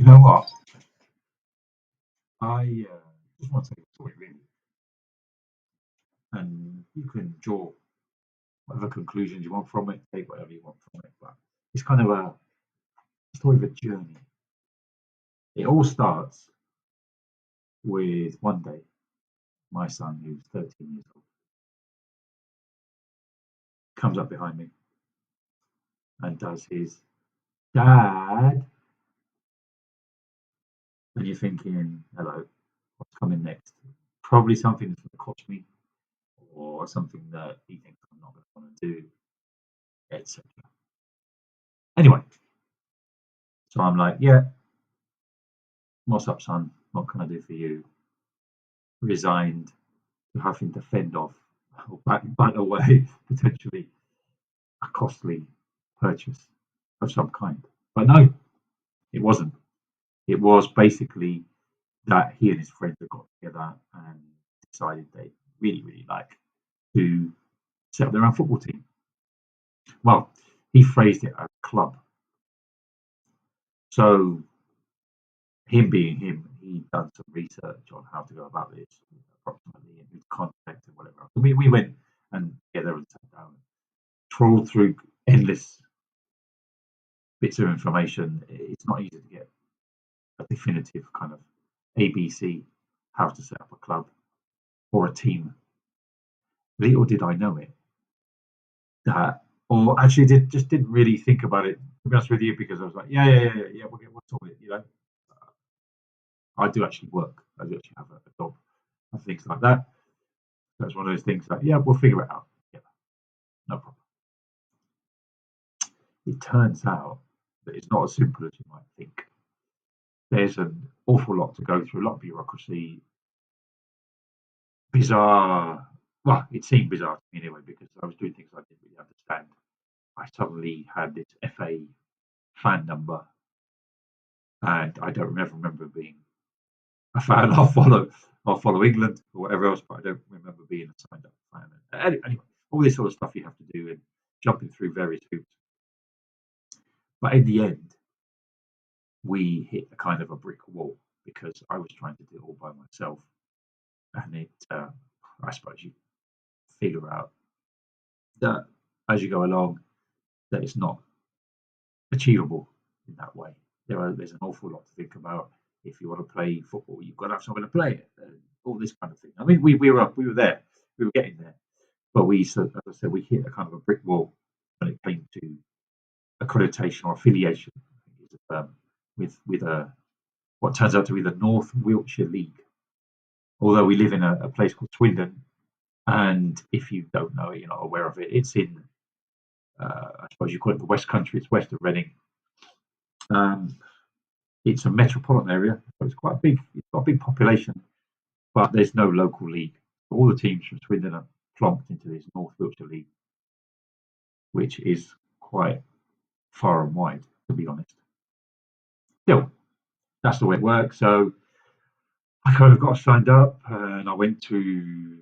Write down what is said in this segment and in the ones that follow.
You know what? I just want to tell you a story, really, and you can draw whatever conclusions you want from it, take whatever you want from it. But it's kind of a story of a journey. It all starts with one day, my son, who's 13 years old, comes up behind me and does his dad, and you're thinking, hello, what's coming next? Probably something that's going to cost me, or something that he thinks I'm not going to want to do, etc. Anyway, so I'm like, yeah, what's up, son? What can I do for you? Resigned to having to fend off or bat away potentially a costly purchase of some kind. But no, it wasn't. It was basically that he and his friends had got together and decided they really like to set up their own football team. Well, he phrased it as a club. So him being him, he'd done some research on how to go about this approximately and who's contact and whatever else. So we went and together and sat down and trawled through endless bits of information. It's not easy to get a definitive kind of ABC how to set up a club or a team. Little did I know it that, or actually didn't really think about it. To be honest with you, because I was like, yeah, we'll talk it. I do actually work. I do actually have a job and things like that. That's one of those things that, yeah, we'll figure it out. Yeah, no problem. It turns out that it's not as simple as you might think. There's an awful lot to go through, a lot of bureaucracy, bizarre. Well, it seemed bizarre to me anyway because I was doing things I didn't really understand. I suddenly had this FA fan number, and I don't remember being a fan. I'll follow England or whatever else, but I don't remember being a signed up fan. Anyway, all this sort of stuff you have to do and jumping through various hoops. But in the end, we hit a kind of a brick wall because I was trying to do it all by myself, and I suppose you figure out that as you go along, that it's not achievable in that way. There's an awful lot to think about. If you want to play football, you've got to have someone to play it, and all this kind of thing. I mean, we were there, we were getting there, but as I said, we hit a kind of a brick wall when it came to accreditation or affiliation, I think is a term, with what turns out to be the North Wiltshire League. Although we live in a place called Swindon, and if you don't know it, you're not aware of it. It's in, I suppose you call it the West Country. It's west of Reading. It's a metropolitan area, so it's quite big. It's got a big population, but there's no local league. All the teams from Swindon are plonked into this North Wiltshire League, which is quite far and wide, to be honest. Still, that's the way it works. So I kind of got signed up, and I went to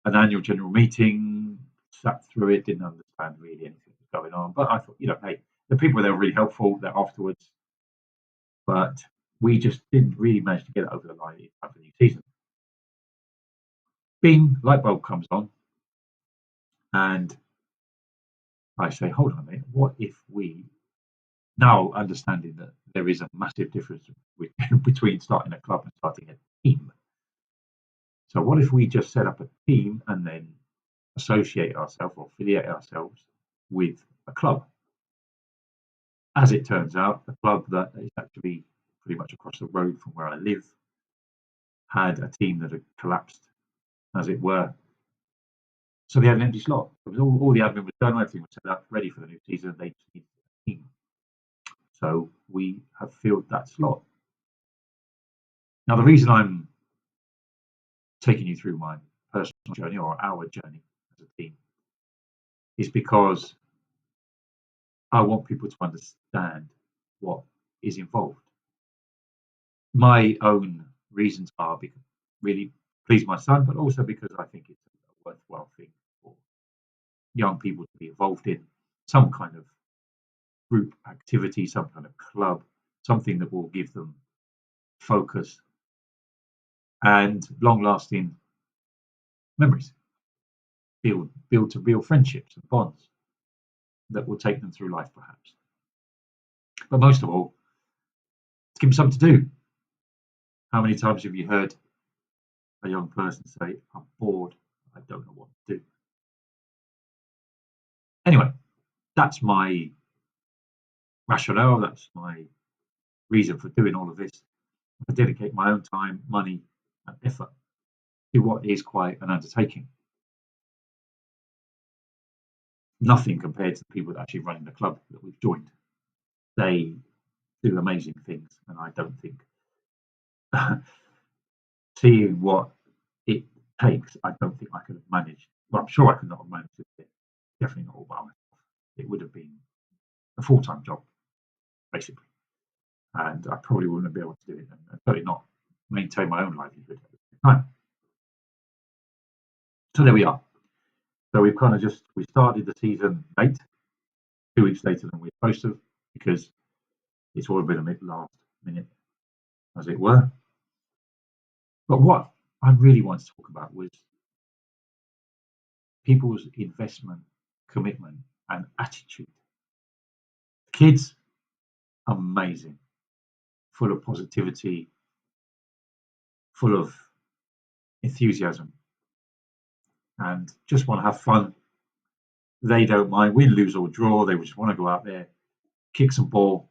an annual general meeting, sat through it, didn't understand really anything that was going on. But I thought, hey, the people there were really helpful there afterwards, but we just didn't really manage to get it over the line in time for the new season. Bing, light bulb comes on, and I say, hold on a minute, what if we, now understanding that there is a massive difference between starting a club and starting a team. So what if we just set up a team and then associate ourselves or affiliate ourselves with a club? As it turns out, the club that is actually pretty much across the road from where I live had a team that had collapsed, as it were. So they had an empty slot. It was all the admin was done, everything was set up, ready for the new season. They just needed a team. So we have filled that slot. Now, the reason I'm taking you through my personal journey or our journey as a team is because I want people to understand what is involved. My own reasons are because really please my son, but also because I think it's a worthwhile thing for young people to be involved in some kind of group activity, some kind of club, something that will give them focus and long-lasting memories, build to real friendships and bonds that will take them through life, perhaps. But most of all, to give them something to do. How many times have you heard a young person say, "I'm bored, I don't know what to do"? Anyway, that's my rationale. That's my reason for doing all of this. I dedicate my own time, money, and effort to what is quite an undertaking. Nothing compared to the people that actually running the club that we've joined. They do amazing things, and I don't think seeing what it takes, I don't think I could have managed. Well, I'm sure I could not have managed it. Definitely not all by myself. It would have been a full-time job, basically, and I probably wouldn't be able to do it, and certainly not maintain my own livelihood at the same time. So there we are. So we've kind of we started the season late, 2 weeks later than we were supposed to, because it's all been a last minute, as it were. But what I really wanted to talk about was people's investment, commitment, and attitude. Kids, amazing, full of positivity, full of enthusiasm, and just want to have fun. They don't mind win, lose, or draw. They just want to go out there, kick some ball,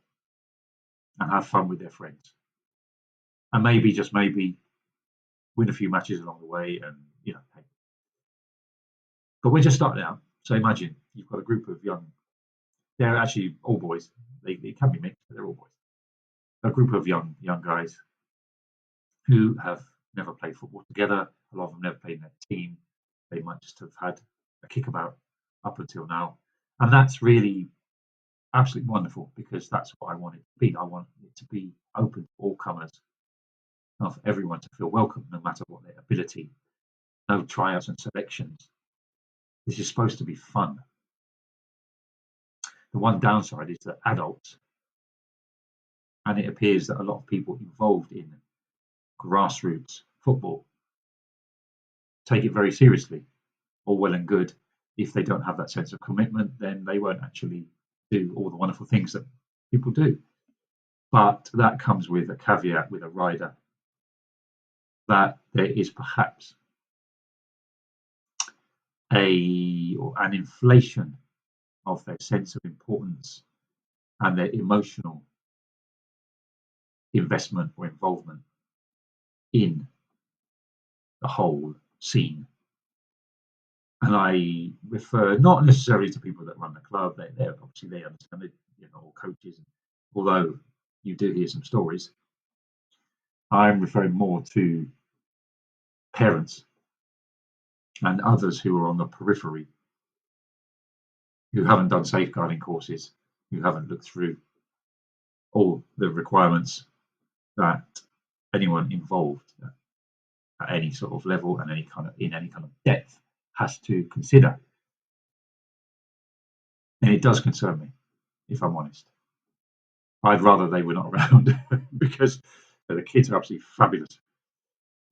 and have fun with their friends. And maybe, just maybe, win a few matches along the way. And, hey. But we're just starting out. So imagine you've got a group of they're actually all boys. They can be mixed, but they're all boys. A group of young guys who have never played football together. A lot of them never played in a team. They might just have had a kickabout up until now. And that's really absolutely wonderful, because that's what I want it to be. I want it to be open to all comers, and for everyone to feel welcome, no matter what their ability. No tryouts and selections. This is supposed to be fun. The one downside is that adults, and it appears that a lot of people involved in grassroots football, take it very seriously. All well and good. If they don't have that sense of commitment, then they won't actually do all the wonderful things that people do. But that comes with a caveat, with a rider, that there is perhaps an inflation of their sense of importance and their emotional investment or involvement in the whole scene. And I refer not necessarily to people that run the club. They're obviously, they understand it, or coaches. Although you do hear some stories, I'm referring more to parents and others who are on the periphery, who haven't done safeguarding courses, who haven't looked through all the requirements that anyone involved at any sort of level and in any kind of depth has to consider. And it does concern me, if I'm honest. I'd rather they were not around because the kids are absolutely fabulous.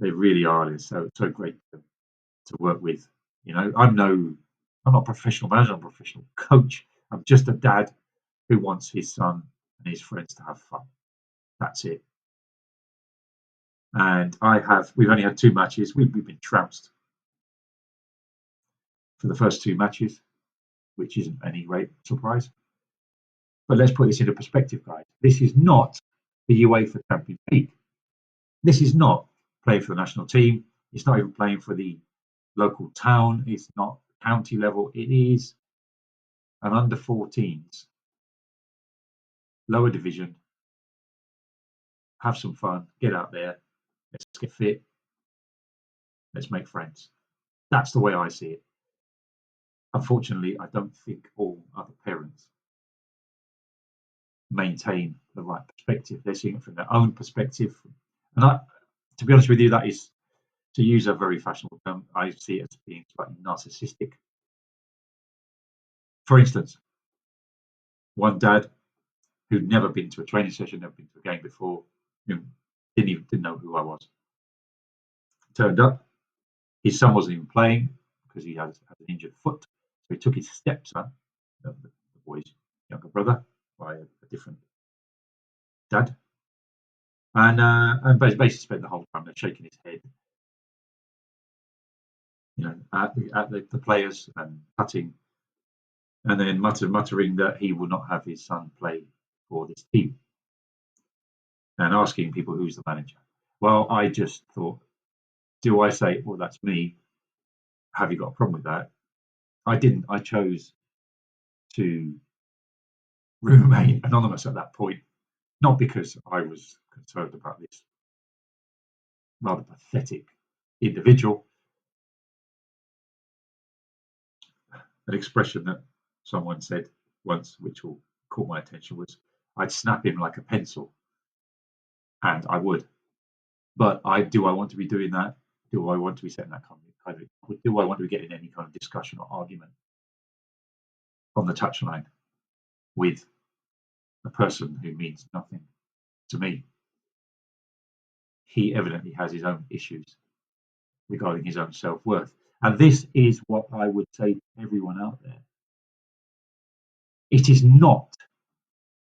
They really are. They're so great to work with. I'm not a professional manager. I'm a professional coach. I'm just a dad who wants his son and his friends to have fun. That's it. And we've only had 2 matches. We've been trounced for the first 2 matches, which isn't any great surprise. But let's put this into perspective, guys. This is not the UEFA Champions League. This is not playing for the national team. It's not even playing for the local town. It's not county level. It is an under 14s, lower division. Have some fun. Get out there. Let's get fit. Let's make friends. That's the way I see it. Unfortunately, I don't think all other parents maintain the right perspective. They're seeing it from their own perspective. And to be honest with you, that is, to use a very fashionable term, I see it as being slightly narcissistic. For instance, one dad who'd never been to a training session, never been to a game before, who didn't know who I was. Turned up. His son wasn't even playing because he had an injured foot. So he took his stepson, the boy's younger brother, by a different dad, and basically spent the whole time there shaking his head, at the players and cutting, and then muttering that he will not have his son play for this team, and asking people who's the manager. Well, I just thought, do I say, well, that's me? Have you got a problem with that? I didn't. I chose to remain anonymous at that point, not because I was concerned about this rather pathetic individual. An expression that someone said once, which caught my attention, was, I'd snap him like a pencil, and I would. But do I want to be doing that? Do I want to be setting that kind of? Do I want to be getting any kind of discussion or argument on the touchline with a person who means nothing to me? He evidently has his own issues regarding his own self-worth. And this is what I would say to everyone out there. It is not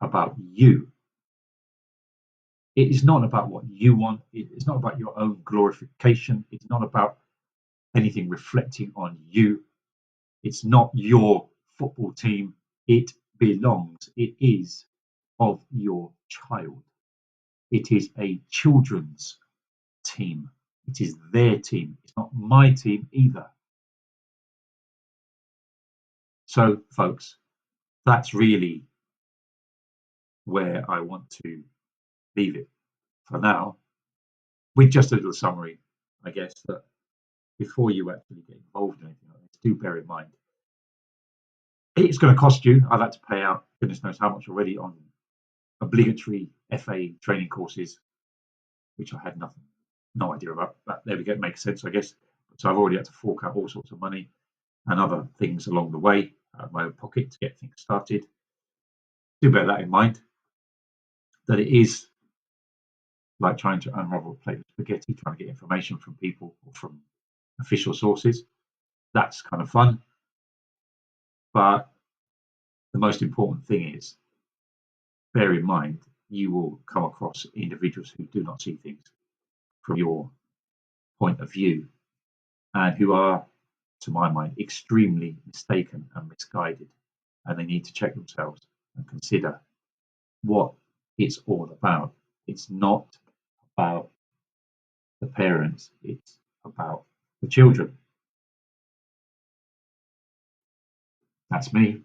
about you. It is not about what you want. It's not about your own glorification. It's not about anything reflecting on you. It's not your football team. It belongs. It is of your child. It is a children's team. It is their team. It's not my team either. So, folks, that's really where I want to leave it for now, with just a little summary, I guess, that before you actually get involved in anything like this, do bear in mind it's going to cost you. I've had to pay out goodness knows how much already on obligatory FA training courses, which I had no idea about. But there we go, it makes sense, I guess. So I've already had to fork out all sorts of money and other things along the way out of my own pocket to get things started. Do bear that in mind, that it is like trying to unravel a plate of spaghetti, trying to get information from people or from official sources. That's kind of fun. But the most important thing is, bear in mind, you will come across individuals who do not see things from your point of view and who are, to my mind, extremely mistaken and misguided. And they need to check themselves and consider what it's all about. It's not about the parents, it's about the children. That's me.